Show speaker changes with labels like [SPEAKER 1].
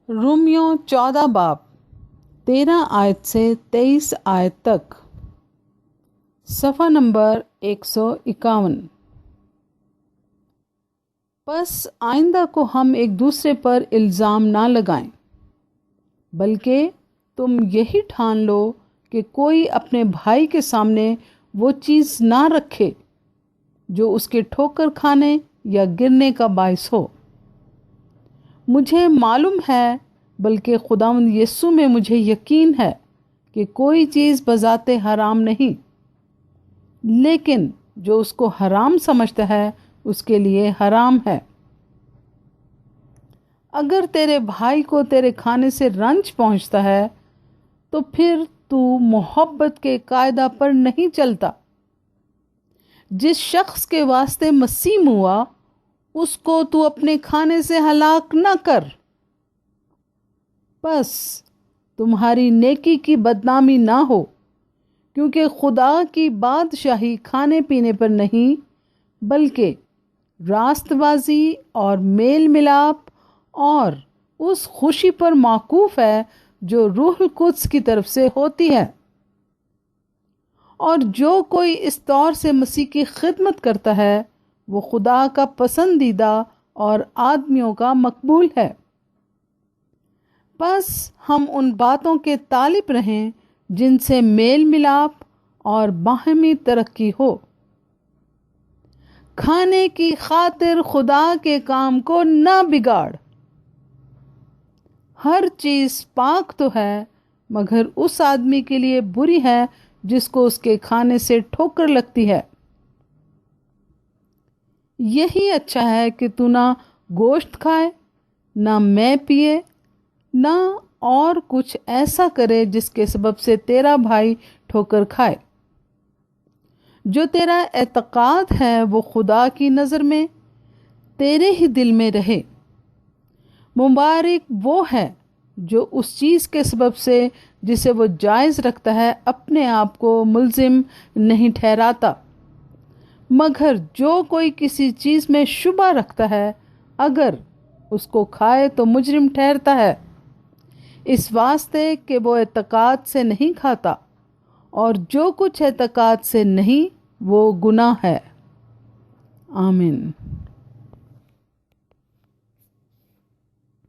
[SPEAKER 1] Romeo 14 باب 13 آیت سے 23 آیت تک، صفحہ نمبر 151۔ پس آئندہ کو ہم ایک دوسرے پر الزام نہ لگائیں، بلکہ تم یہی ٹھان لو کہ کوئی اپنے بھائی کے سامنے وہ چیز نہ رکھے جو اس کے ٹھوکر کھانے یا گرنے کا باعث ہو۔ مجھے معلوم ہے، بلکہ خداوند یسوع میں مجھے یقین ہے کہ کوئی چیز بذات حرام نہیں، لیکن جو اس کو حرام سمجھتا ہے اس کے لیے حرام ہے۔ اگر تیرے بھائی کو تیرے کھانے سے رنج پہنچتا ہے تو پھر تو محبت کے قاعدہ پر نہیں چلتا۔ جس شخص کے واسطے مسیح ہوا اس کو تو اپنے کھانے سے ہلاک نہ کر۔ بس تمہاری نیکی کی بدنامی نہ ہو، کیونکہ خدا کی بادشاہی کھانے پینے پر نہیں بلکہ راست بازی اور میل ملاپ اور اس خوشی پر موقوف ہے جو روح القدس کی طرف سے ہوتی ہے۔ اور جو کوئی اس طور سے مسیح کی خدمت کرتا ہے وہ خدا کا پسندیدہ اور آدمیوں کا مقبول ہے۔ بس ہم ان باتوں کے طالب رہیں جن سے میل ملاپ اور باہمی ترقی ہو۔ کھانے کی خاطر خدا کے کام کو نہ بگاڑ۔ ہر چیز پاک تو ہے، مگر اس آدمی کے لیے بری ہے جس کو اس کے کھانے سے ٹھوکر لگتی ہے۔ یہی اچھا ہے کہ تو نہ گوشت کھائے، نہ میں پیے، نہ اور کچھ ایسا کرے جس کے سبب سے تیرا بھائی ٹھوکر کھائے۔ جو تیرا اعتقاد ہے وہ خدا کی نظر میں تیرے ہی دل میں رہے۔ مبارک وہ ہے جو اس چیز کے سبب سے جسے وہ جائز رکھتا ہے اپنے آپ کو ملزم نہیں ٹھہراتا، مگر جو کوئی کسی چیز میں شبہ رکھتا ہے اگر اس کو کھائے تو مجرم ٹھہرتا ہے، اس واسطے کہ وہ اعتقاد سے نہیں کھاتا، اور جو کچھ اعتقاد سے نہیں وہ گناہ ہے۔ آمین۔